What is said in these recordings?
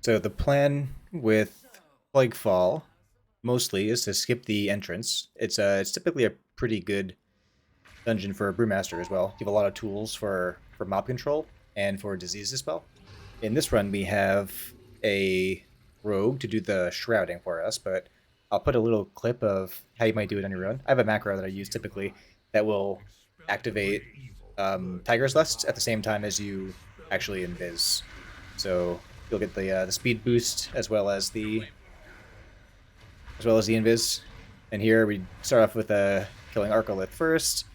So the plan with Plaguefall mostly is to skip the entrance. It's typically a pretty good dungeon for a Brewmaster as well. You have a lot of tools for mob control and for disease dispel. In this run, we have a rogue to do the shrouding for us, but I'll put a little clip of how you might do it on your own. I have a macro that I use typically that will activate Tiger's Lust at the same time as you actually invis. So you'll get the speed boost as well as the invis. And here we start off with killing Arcolith first.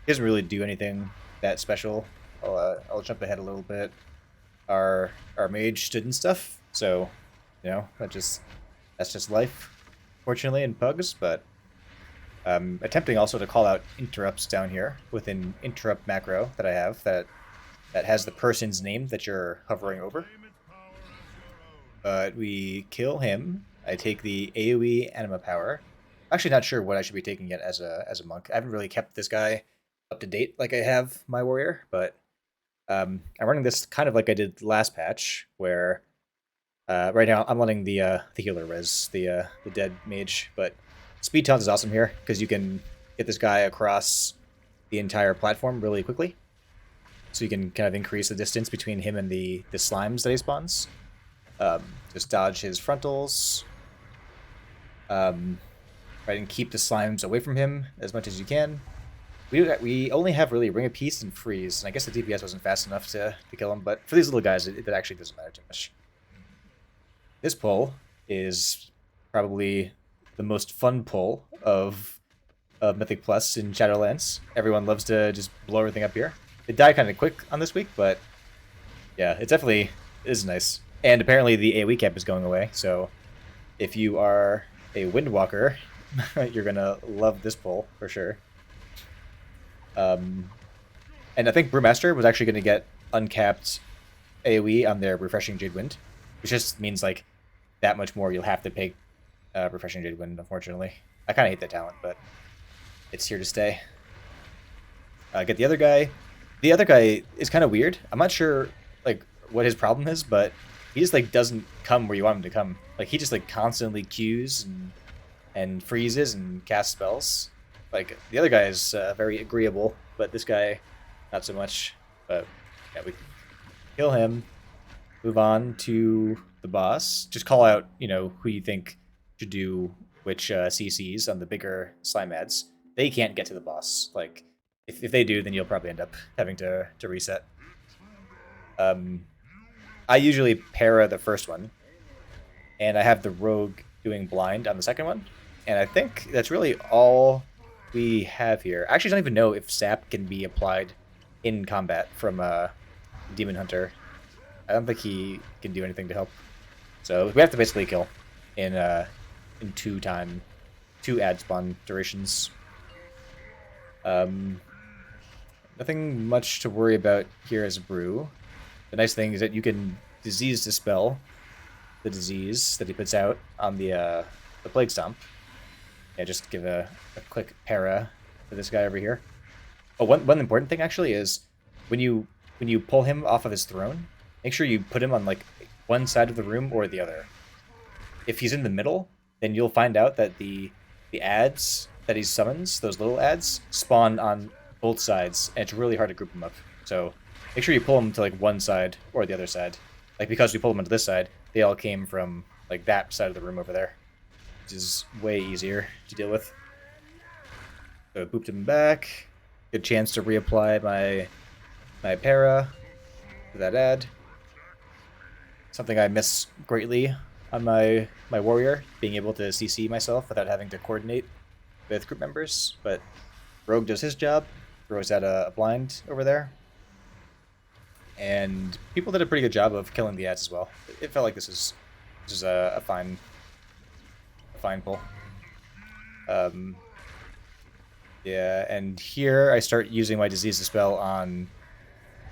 He doesn't really do anything that special. I'll jump ahead a little bit. Our mage stood and stuff, so that's just life, fortunately, in pugs. But attempting also to call out interrupts down here with an interrupt macro that I have that has the person's name that you're hovering over. But we kill him. I take the AoE anima power. Actually, not sure what I should be taking yet as a monk. I haven't really kept this guy up to date like I have my warrior, but I'm running this kind of like I did last patch, where right now I'm letting the healer res the dead mage, but speed taunt is awesome here because you can get this guy across the entire platform really quickly, so you can kind of increase the distance between him and the slimes that he spawns. Just dodge his frontals, right, and keep the slimes away from him as much as you can. We only have really Ring of Peace and Freeze, and I guess the DPS wasn't fast enough to kill him, but for these little guys, it actually doesn't matter too much. This pull is probably the most fun pull of Mythic Plus in Shadowlands. Everyone loves to just blow everything up here. It died kind of quick on this week, but yeah, it definitely is nice. And apparently the AoE cap is going away, so if you are a Windwalker, you're gonna love this pull for sure. And I think Brewmaster was actually going to get uncapped AoE on their Refreshing Jade Wind, which just means like that much more you'll have to pay Refreshing Jade Wind, unfortunately. I kind of hate that talent, but it's here to stay. Get the other guy. The other guy is kind of weird. I'm not sure like what his problem is, but he just like doesn't come where you want him to come. Like he just like constantly queues and freezes and casts spells. Like the other guy is very agreeable, but this guy not so much. But yeah, we kill him. Move on to the boss. Just call out, who you think should do which CCs on the bigger slime ads. They can't get to the boss. Like if they do, then you'll probably end up having to reset. I usually para the first one, and I have the rogue doing blind on the second one. And I think that's really all we have here. I actually don't even know if sap can be applied in combat from Demon Hunter. I don't think he can do anything to help. So we have to basically kill in two ad spawn durations. Nothing much to worry about here as a brew. The nice thing is that you can disease dispel the disease that he puts out on the plague stomp. Yeah, just give a quick para to this guy over here. Oh, one important thing actually is when you pull him off of his throne, make sure you put him on like one side of the room or the other. If he's in the middle, then you'll find out that the ads that he summons, those little ads, spawn on both sides, and it's really hard to group them up. So make sure you pull them to like one side or the other side. Like because we pulled them onto this side, they all came from like that side of the room over there, which is way easier to deal with. So I booped him back. Good chance to reapply my para to that ad. Something I miss greatly on my warrior, being able to CC myself without having to coordinate with group members. But Rogue does his job, throws out a blind over there. And people did a pretty good job of killing the ads as well. It felt like this is a fine pull. Yeah, and here I start using my disease dispel on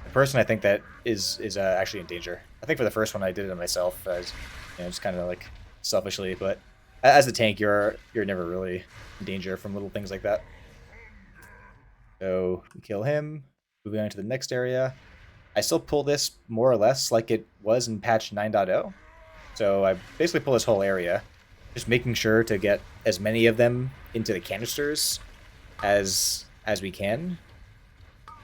the person I think that is actually in danger. I think for the first one I did it on myself, as just kind of like selfishly. But as a tank, you're never really in danger from little things like that. So we kill him. Moving on to the next area. I still pull this more or less like it was in patch 9.0. So I basically pull this whole area, just making sure to get as many of them into the canisters as we can.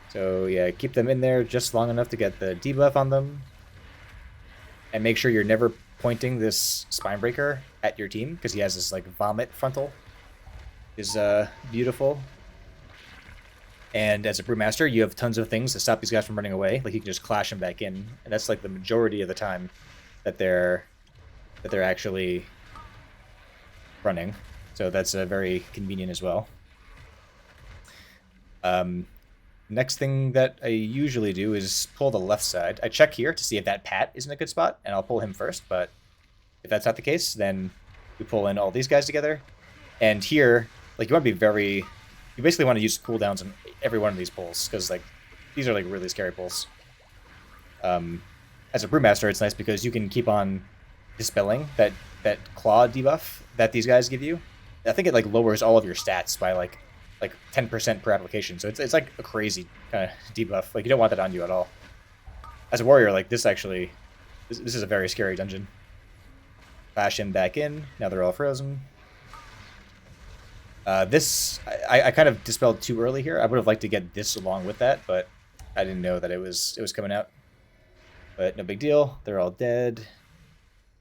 So yeah, keep them in there just long enough to get the debuff on them. And make sure you're never pointing this Spinebreaker at your team, because he has this like vomit frontal. Is beautiful. And as a Brewmaster, you have tons of things to stop these guys from running away. Like you can just clash them back in, and that's like the majority of the time that they're actually running. So that's very convenient as well. Next thing that I usually do is pull the left side. I check here to see if that Pat is in a good spot, and I'll pull him first. But if that's not the case, then we pull in all these guys together. And here, like, you want to be very... You basically want to use cooldowns on every one of these pulls, because like these are like really scary pulls. As a Brewmaster, it's nice because you can keep on dispelling that claw debuff that these guys give you. I think it like lowers all of your stats by like 10% per application, so it's like a crazy kind of debuff. Like you don't want that on you at all. As a warrior, like this actually, this is a very scary dungeon. Bash him back in. Now they're all frozen. This, I kind of dispelled too early here. I would have liked to get this along with that, but I didn't know that it was coming out. But no big deal. They're all dead.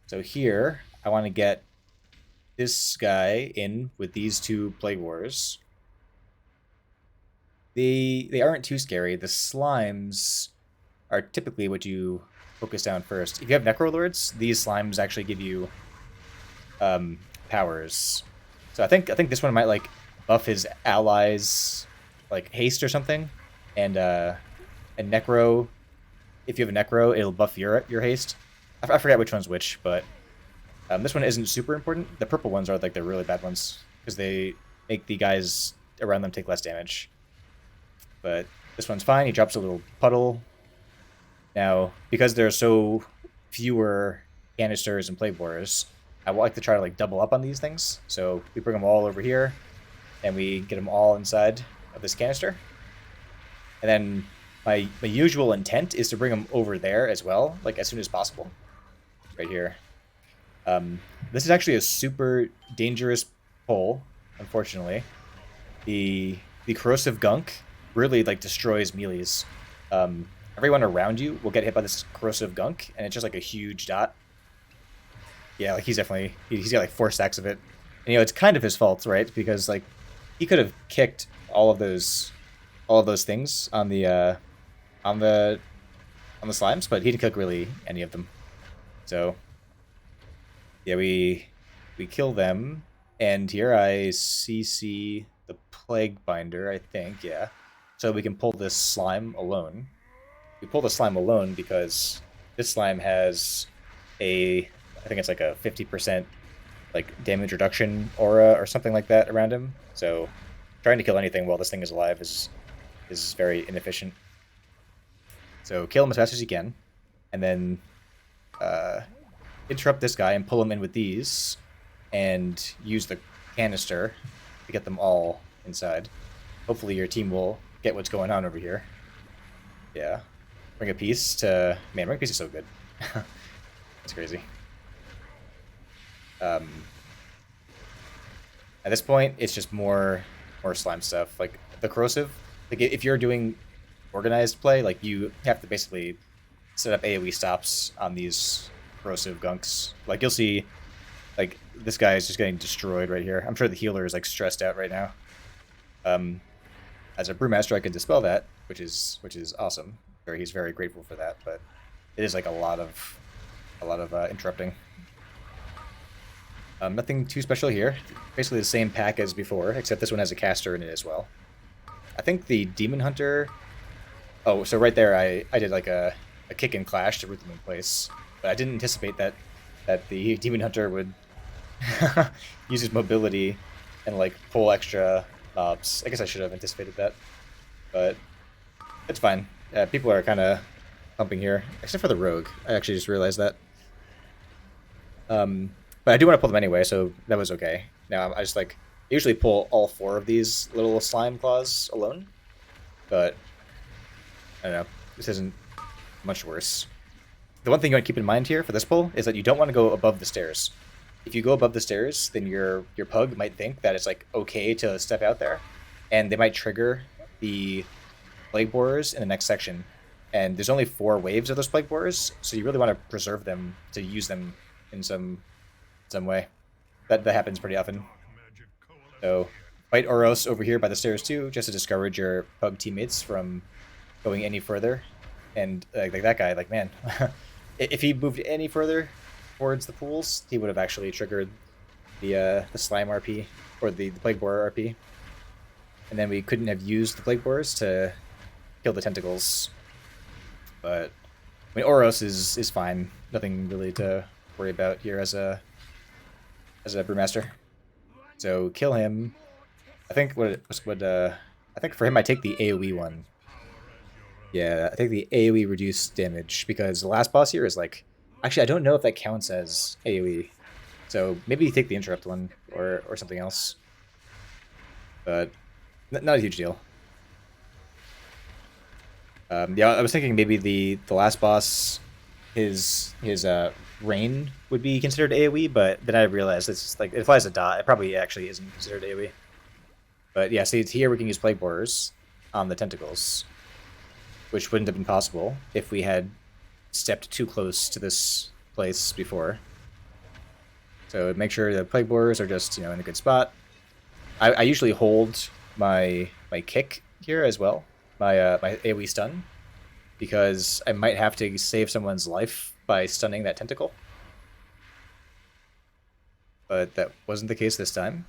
So here, I want to get this guy in with these two Plague Wars. They aren't too scary. The slimes are typically what you focus down first. If you have Necrolords, these slimes actually give you powers. So I think this one might like buff his allies like haste or something, and Necro. If you have a Necro, it'll buff your haste. I forget which one's which, but this one isn't super important. The purple ones are like the really bad ones because they make the guys around them take less damage. But this one's fine. He drops a little puddle. Now, because there are so fewer canisters and Plague Borers, I would like to try to like double up on these things. So we bring them all over here, and we get them all inside of this canister. And then my usual intent is to bring them over there as well, like as soon as possible. Right here. This is actually a super dangerous pull, unfortunately. The corrosive gunk really like destroys melees. Everyone around you will get hit by this corrosive gunk, and it's just like a huge dot. Yeah, like he's got like 4 stacks of it. And, you know, it's kind of his fault, right? Because like he could have kicked all of those things on the slimes, but he didn't cook really any of them. So yeah, we kill them, and here I CC the Plague Binder, I think, yeah. So we can pull this slime alone. We pull the slime alone because this slime has I think it's like a 50% like damage reduction aura or something like that around him. So trying to kill anything while this thing is alive is very inefficient. So kill him as fast as you can, and then interrupt this guy and pull him in with these, and use the canister to get them all inside. Hopefully your team will get what's going on over here. Yeah. Bring a piece to... Man, Bring a Piece is so good. It's crazy. At this point, it's just more slime stuff. Like, the corrosive, like if you're doing organized play, like you have to basically set up AoE stops on these corrosive gunks. Like you'll see, like this guy is just getting destroyed right here. I'm sure the healer is like stressed out right now. As a Brewmaster, I can dispel that, which is awesome. He's very grateful for that, but it is like a lot of interrupting. Nothing too special here. Basically the same pack as before, except this one has a caster in it as well. I think the Demon Hunter... Oh, so right there I did like a kick and clash to root them in place. But I didn't anticipate that the Demon Hunter would use his mobility and like pull extra mobs. I guess I should have anticipated that. But it's fine. People are kind of pumping here, except for the Rogue. I actually just realized that. But I do want to pull them anyway, so that was okay. Now I just like usually pull all 4 of these little slime claws alone, but I don't know. This isn't much worse. the one thing you want to keep in mind here for this pull is that you don't want to go above the stairs. If you go above the stairs, then your pug might think that it's like okay to step out there, and they might trigger the plague borers in the next section. And there's only 4 waves of those plague borers, so you really want to preserve them to use them in some way. That happens pretty often. So fight Oros over here by the stairs too, just to discourage your pug teammates from going any further. And like that guy, like, man, if he moved any further towards the pools, he would have actually triggered the slime RP or the plague borer RP, and then we couldn't have used the plague borers to kill the tentacles. But I mean, Oros is fine. Nothing really to worry about here as a Brewmaster. So kill him. I think I think for him I take the AoE one. Yeah, I think the AoE reduced damage because the last boss here is like, actually I don't know if that counts as AoE. So maybe you take the interrupt one or something else. But not a huge deal. Yeah, I was thinking maybe the last boss, his rain would be considered AoE, but then I realized it's like it flies a dot. It probably actually isn't considered AoE. But yeah, see, here we can use plague borers on the tentacles, which wouldn't have been possible if we had stepped too close to this place before. So make sure the plague borers are just, in a good spot. I usually hold my kick here as well, my AoE stun, because I might have to save someone's life by stunning that tentacle. But that wasn't the case this time.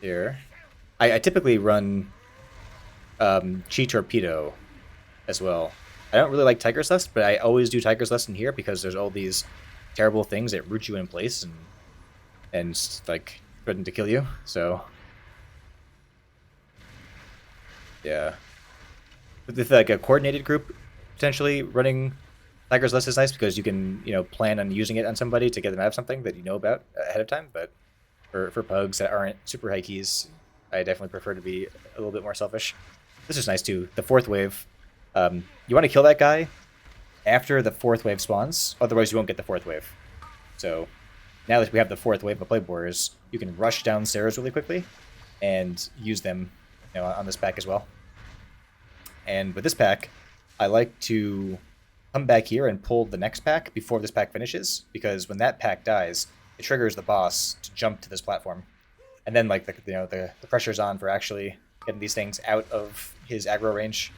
Here. I typically run Chi Torpedo as well. I don't really like Tiger's Lust, but I always do Tiger's Lust in here because there's all these terrible things that root you in place and like threaten to kill you. So yeah, with like a coordinated group potentially running Tiger's Lust is nice because you can plan on using it on somebody to get them out of something that you know about ahead of time. But for pugs that aren't super high keys, I definitely prefer to be a little bit more selfish. This is nice too. The 4th wave. You want to kill that guy after the 4th wave spawns, otherwise you won't get the 4th wave. So now that we have the 4th wave of plague borers, you can rush downstairs really quickly and use them on this pack as well. And with this pack, I like to come back here and pull the next pack before this pack finishes, because when that pack dies, it triggers the boss to jump to this platform. And then like the pressure's on for actually getting these things out of his aggro range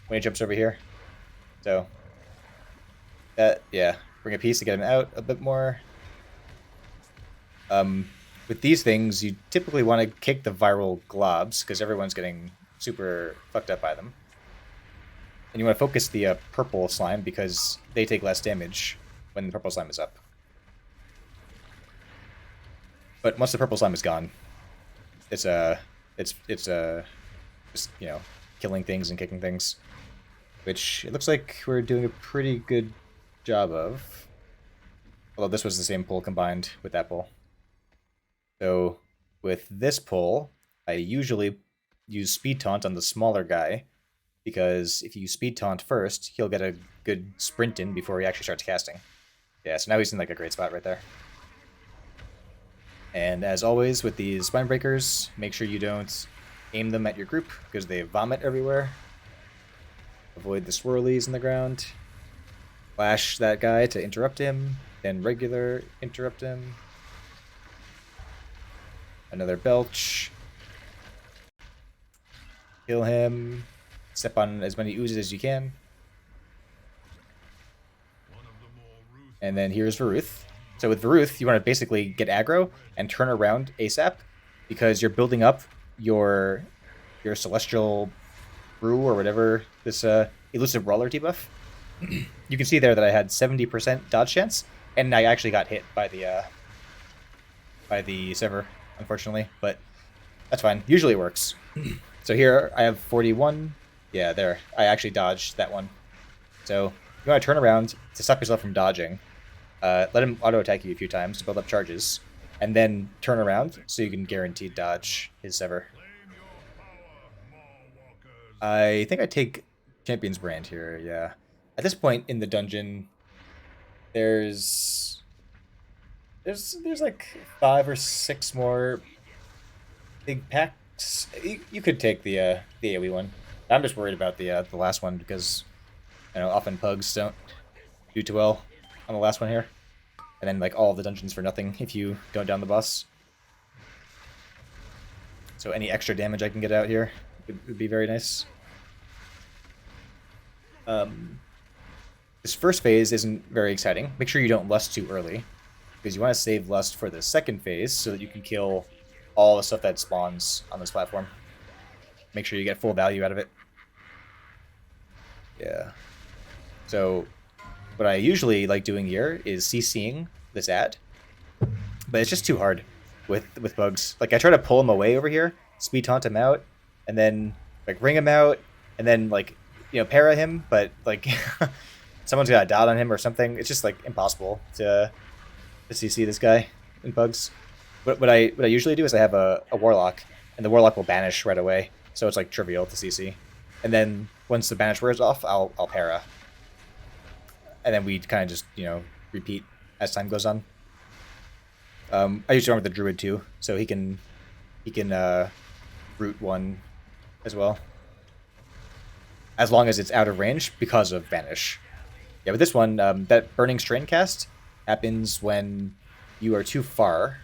when he jumps over here. So that, yeah, bring a piece to get him out a bit more. With these things, you typically want to kick the viral globs because everyone's getting super fucked up by them. And you want to focus the purple slime because they take less damage when the purple slime is up. But once the purple slime is gone, it's just killing things and kicking things, which it looks like we're doing a pretty good job of. Although this was the same pull combined with that pull. So with this pull, I usually use speed taunt on the smaller guy, because if you speed taunt first, he'll get a good sprint in before he actually starts casting. Yeah, so now he's in like a great spot right there. And as always with these spine breakers, make sure you don't aim them at your group because they vomit everywhere. Avoid the swirlies in the ground. Flash that guy to interrupt him, then regular interrupt him. Another belch. Kill him. Step on as many oozes as you can. And then here's Varuth. So with Varuth, you want to basically get aggro and turn around ASAP, because you're building up your celestial brew or whatever this elusive brawler debuff. You can see there that I had 70% dodge chance, and I actually got hit by the sever, unfortunately, but that's fine. Usually it works. So here I have 41. Yeah, there. I actually dodged that one. So you want to turn around to stop yourself from dodging. Let him auto-attack you a few times to build up charges, and then turn around so you can guaranteed dodge his sever. I think I take Champion's brand here, yeah. At this point in the dungeon, there's there's like 5 or 6 more big packs. You could take the AoE one. I'm just worried about the last one because often pugs don't do too well on the last one here, and then like all of the dungeons for nothing if you don't down the boss. So any extra damage I can get out here would be very nice. This first phase isn't very exciting. Make sure you don't lust too early, because you want to save lust for the second phase so that you can kill all the stuff that spawns on this platform. Make sure you get full value out of it. Yeah. So what I usually like doing here is CCing this ad, but it's just too hard with bugs. Like I try to pull him away over here, speed taunt him out, and then like ring him out, and then like para him, but like someone's got a dot on him or something. It's just like impossible to CC this guy in bugs. But what I usually do is I have a warlock, and the warlock will banish right away, so it's like trivial to CC. And then once the banish wears off, I'll para, and then we kind of just repeat as time goes on. I usually run with the druid too, so he can root one as well, as long as it's out of range because of banish. Yeah, with this one, that burning strain cast happens when you are too far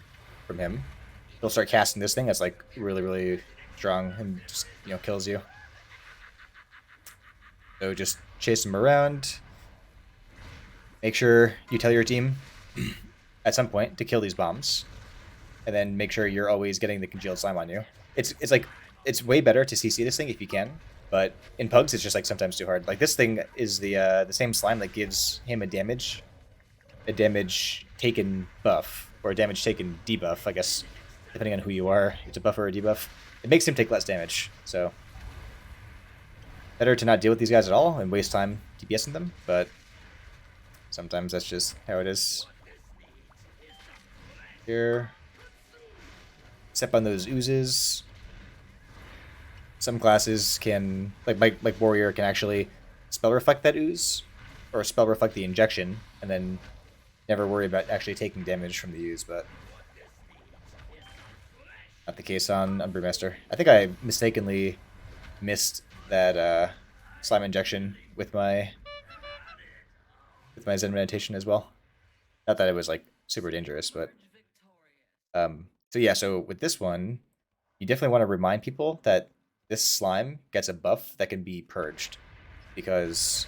from him. He'll start casting this thing that's like really, really strong and just kills you. So just chase him around. Make sure you tell your team at some point to kill these bombs, and then make sure you're always getting the congealed slime on you. It's way better to CC this thing if you can, but in pugs it's just like sometimes too hard. Like this thing is the same slime that gives him a damage taken buff, or a damage taken debuff, I guess, depending on who you are. It's a buff or a debuff. It makes him take less damage, so better to not deal with these guys at all and waste time DPSing them, but sometimes that's just how it is. Here. Step on those oozes. Some classes can, like warrior, can actually spell reflect that ooze, or spell reflect the injection, and then never worry about actually taking damage from the ooze, but not the case on Brewmaster. I think I mistakenly missed that slime injection with my Zen meditation as well. Not that it was like super dangerous, but so yeah. So with this one, you definitely want to remind people that this slime gets a buff that can be purged, because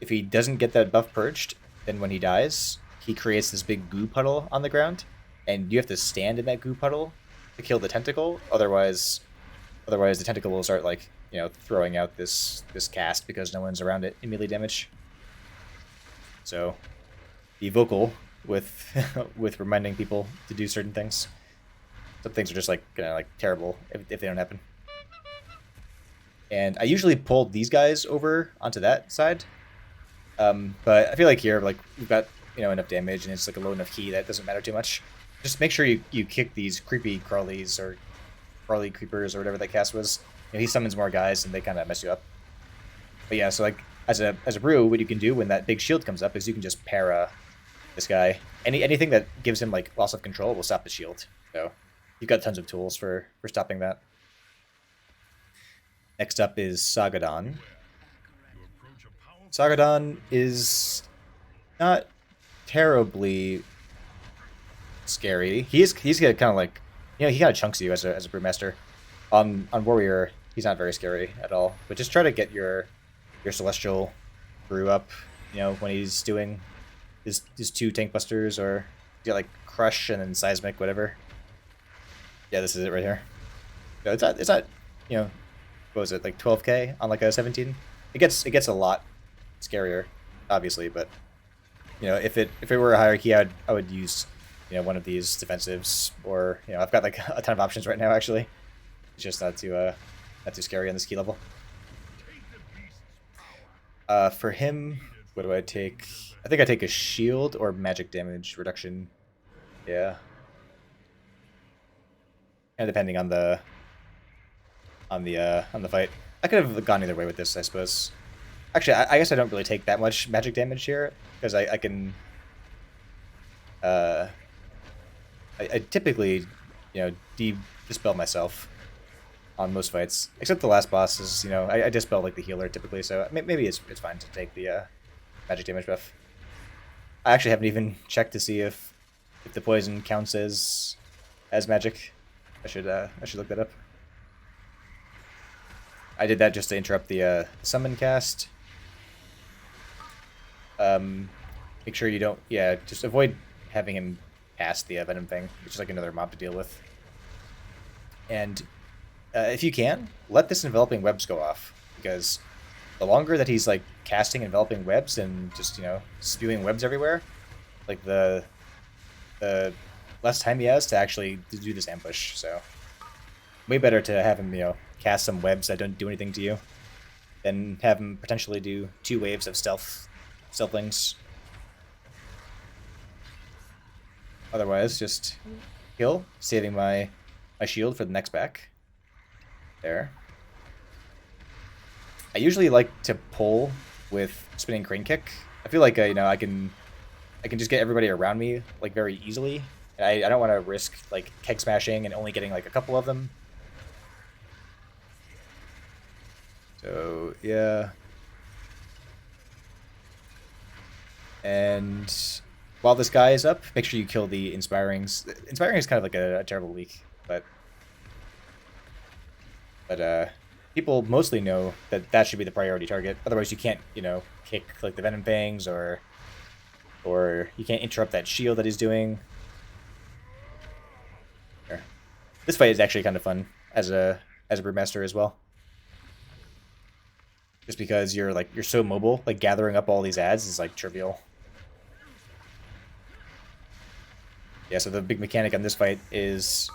if he doesn't get that buff purged, then when he dies, he creates this big goo puddle on the ground, and you have to stand in that goo puddle to kill the tentacle. Otherwise the tentacle will start like throwing out this cast because no one's around it in melee damage. So be vocal with with reminding people to do certain things. Some things are just like terrible if they don't happen. And I usually pull these guys over onto that side, but I feel like here we've got enough damage and it's like a low enough key that doesn't matter too much. Just make sure you kick these creepy crawlies or crawly creepers or whatever that cast was. He summons more guys and they kind of mess you up. But yeah, so like as a brew, what you can do when that big shield comes up is you can just para this guy. Anything that gives him like loss of control will stop the shield. So you've got tons of tools for stopping that. Next up is Sagadon. Sagadon is not terribly scary. He's kind of like he kind of chunks you as a brewmaster. On warrior, he's not very scary at all. But just try to get your celestial brew up. When he's doing his 2 tank busters, or get like crush and then seismic, whatever. Yeah, this is it right here. So it's not what was it, like 12k on like a 17? It gets a lot scarier, obviously, but if it were a hierarchy, I would use one of these defensives, or I've got like a ton of options right now actually. It's just not too scary on this key level. For him, what do I take? I think I take a shield or magic damage reduction. Yeah. And depending on the fight. I could have gone either way with this, I suppose. Actually, I guess I don't really take that much magic damage here, because I can... I typically, dispel myself on most fights, except the last boss is, I dispel like the healer typically, so maybe it's fine to take the magic damage buff. I actually haven't even checked to see if the poison counts as magic. I should look that up. I did that just to interrupt the summon cast. Make sure you don't, just avoid having him cast the venom thing, which is like another mob to deal with. And if you can, let this enveloping webs go off, because the longer that he's like casting enveloping webs and just spewing webs everywhere, like the less time he has to actually do this ambush. So way better to have him cast some webs that don't do anything to you than have him potentially do 2 waves of stealthlings. Otherwise, just kill, saving my shield for the next back. There. I usually like to pull with spinning crane kick. I feel like I can just get everybody around me like very easily. I don't want to risk like keg smashing and only getting like a couple of them. So yeah. And while this guy is up, make sure you kill the Inspirings. Inspiring is kind of like a terrible weak, but people mostly know that should be the priority target. Otherwise, you can't, kick like the Venom Fangs, or you can't interrupt that shield that he's doing. Here. This fight is actually kind of fun as a Brewmaster as well. Just because you're so mobile, like gathering up all these ads is like trivial. Yeah, so the big mechanic on this fight is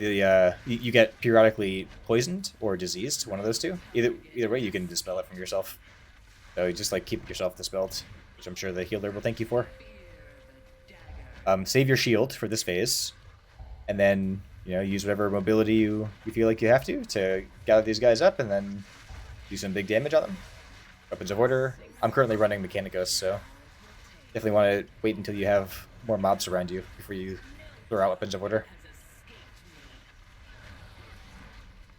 you get periodically poisoned or diseased, one of those two. Either way, you can dispel it from yourself. So you just like keep yourself dispelled, which I'm sure the healer will thank you for. Save your shield for this phase, and then use whatever mobility you feel like you have to gather these guys up, and then do some big damage on them. Weapons of Order. I'm currently running Mechanicus, so definitely want to wait until you have more mobs around you before you throw out Weapons of Order.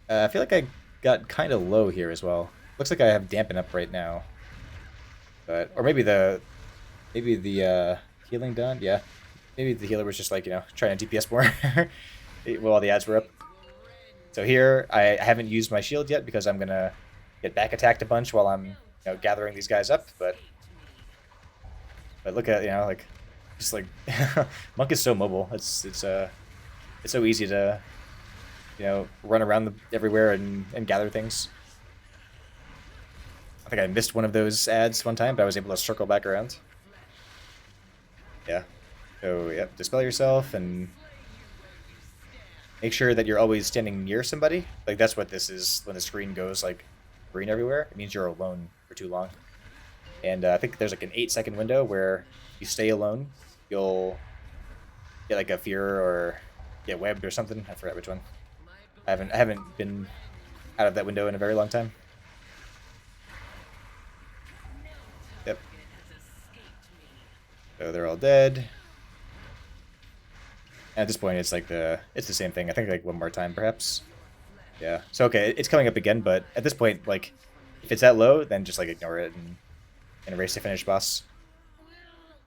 I feel like I got kind of low here as well. Looks like I have Dampen up right now, or maybe the healing done. Yeah, maybe the healer was just like trying to DPS more while the ads were up. So here I haven't used my shield yet because I'm gonna get back attacked a bunch while I'm gathering these guys up. But look at like just like Monk is so mobile. It's so easy to run around everywhere and gather things. I think I missed one of those ads one time, but I was able to circle back around. Yeah. So, yep, dispel yourself and make sure that you're always standing near somebody. Like, that's what this is when the screen goes, like, green everywhere. It means you're alone for too long. And I think there's, like, an 8-second window where you stay alone. You'll get, like, a fear or get webbed or something. I forgot which one. I haven't been out of that window in a very long time. Yep. So they're all dead. And at this point, it's like it's the same thing. I think like one more time, perhaps. Yeah. So okay, it's coming up again, but at this point, like, if it's that low, then just like ignore it and erase the finished boss.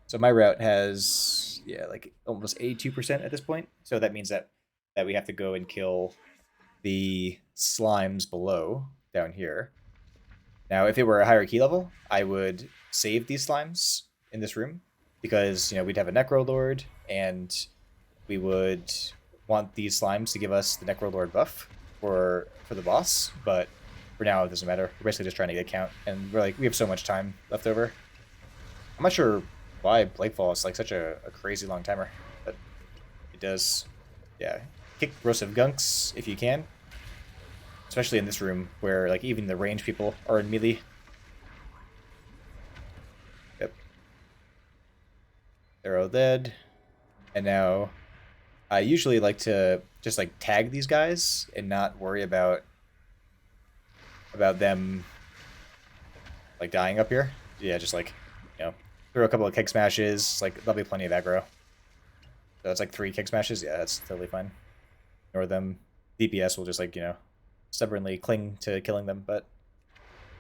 So my route has like almost 82% at this point. So that means that we have to go and kill the slimes below down here. Now, if it were a higher key level, I would save these slimes in this room because we'd have a Necrolord and we would want these slimes to give us the Necrolord buff for the boss. But for now, it doesn't matter. We're basically just trying to get a count, and we have so much time left over. I'm not sure why Plaguefall is like such a crazy long timer, but it does. Yeah, kick Corrosive Gunks if you can. Especially in this room, where like even the range people are in melee. Yep. They're all dead. And now, I usually like to just like tag these guys and not worry about about them like dying up here. Yeah, just like, you know, throw a couple of kick smashes. Like there'll be plenty of aggro. So it's like 3 kick smashes. Yeah, that's totally fine. Ignore them. DPS will just like, you know, stubbornly cling to killing them. But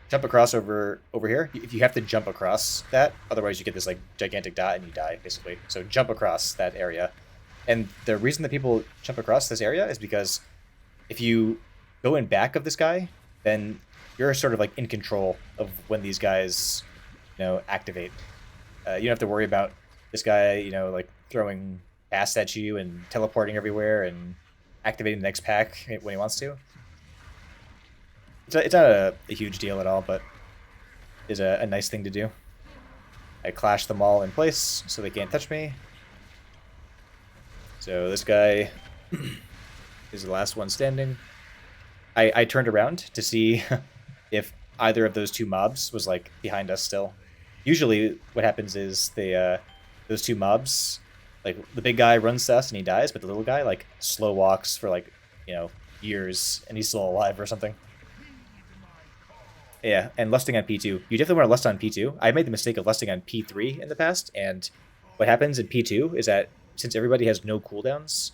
jump across over here. If you have to jump across that, otherwise you get this like gigantic dot and you die basically. So jump across that area. And the reason that people jump across this area is because if you go in back of this guy, then you're sort of like in control of when these guys, you know, activate. You don't have to worry about this guy, you know, like throwing pass at you and teleporting everywhere and activating the next pack when he wants to. It's not a huge deal at all, but is a nice thing to do. I clash them all in place so they can't touch me. So this guy is the last one standing. I turned around to see if either of those 2 mobs was like behind us still. Usually what happens is they those 2 mobs, like the big guy runs to us and he dies, but the little guy like slow walks for like, you know, years and he's still alive or something. Yeah, and lusting on P2. You definitely want to lust on P2. I made the mistake of lusting on P3 in the past, and what happens in P2 is that since everybody has no cooldowns,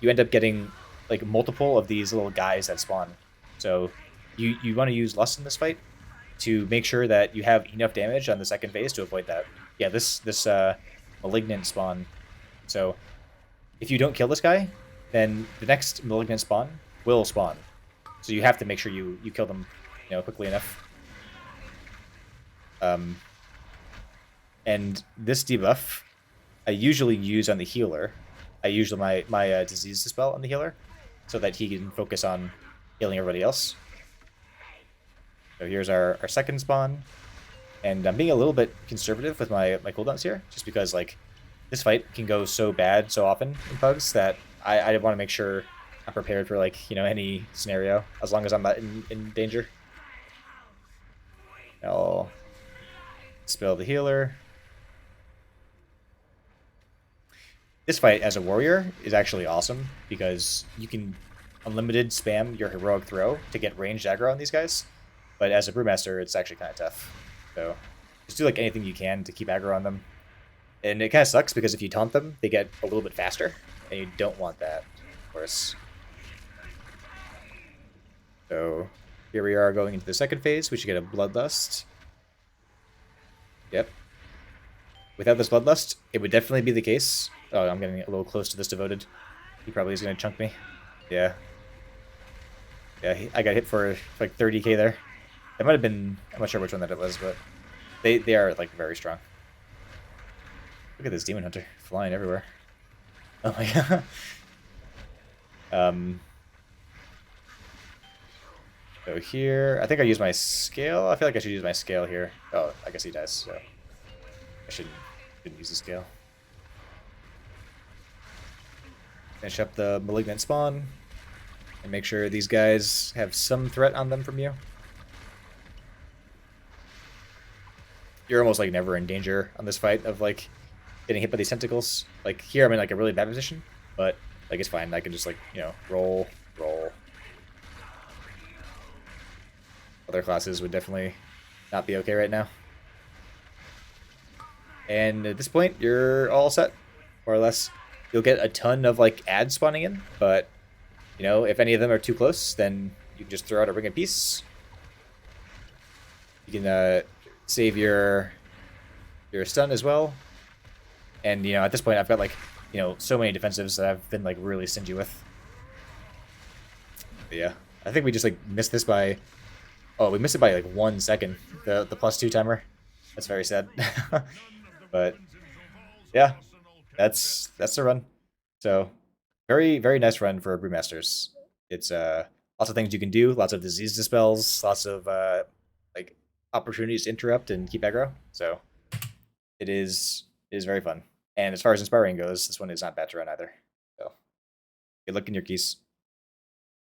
you end up getting like multiple of these little guys that spawn. So you want to use lust in this fight to make sure that you have enough damage on the second phase to avoid that. Yeah, this malignant spawn. So if you don't kill this guy, then the next malignant spawn will spawn. So you have to make sure you kill them, you know, quickly enough. And this debuff I usually use on the healer. I use my disease dispel on the healer so that he can focus on healing everybody else. So here's our second spawn. And I'm being a little bit conservative with my cooldowns here, just because like this fight can go so bad so often in PUGs that I want to make sure I'm prepared for like, you know, any scenario, as long as I'm not in danger. I'll spell the healer. This fight as a warrior is actually awesome because you can unlimited spam your heroic throw to get ranged aggro on these guys. But as a Brewmaster, it's actually kind of tough. So just do like anything you can to keep aggro on them. And it kind of sucks because if you taunt them, they get a little bit faster. And you don't want that, of course. So here we are going into the second phase. We should get a Bloodlust. Yep. Without this Bloodlust, it would definitely be the case. Oh, I'm getting a little close to this Devoted. He probably is going to chunk me. Yeah. Yeah, I got hit for like 30k there. It might have been... I'm not sure which one that it was, but they are like very strong. Look at this Demon Hunter flying everywhere. Oh my god. So here... I think I used my scale. I feel like I should use my scale here. Oh, I guess he dies, so... I shouldn't use the scale. Finish up the Malignant spawn. And make sure these guys have some threat on them from you. You're almost like never in danger on this fight of like getting hit by these tentacles. Like here I'm in like a really bad position, but like it's fine. I can just like, you know, roll. Other classes would definitely not be okay right now. And at this point, you're all set, more or less. You'll get a ton of like ads spawning in, but you know, if any of them are too close, then you can just throw out a Ring of Peace. You can save your stun as well. And you know, at this point, I've got like, you know, so many defensives that I've been like really stingy with. But yeah, I think we just like missed this by... Oh, we missed it by like 1 second. The +2 timer. That's very sad. But yeah, that's the run. So very, very nice run for Brewmasters. It's lots of things you can do, lots of disease dispels, lots of like opportunities to interrupt and keep aggro. So it is very fun. And as far as inspiring goes, this one is not bad to run either. So good luck in your keys.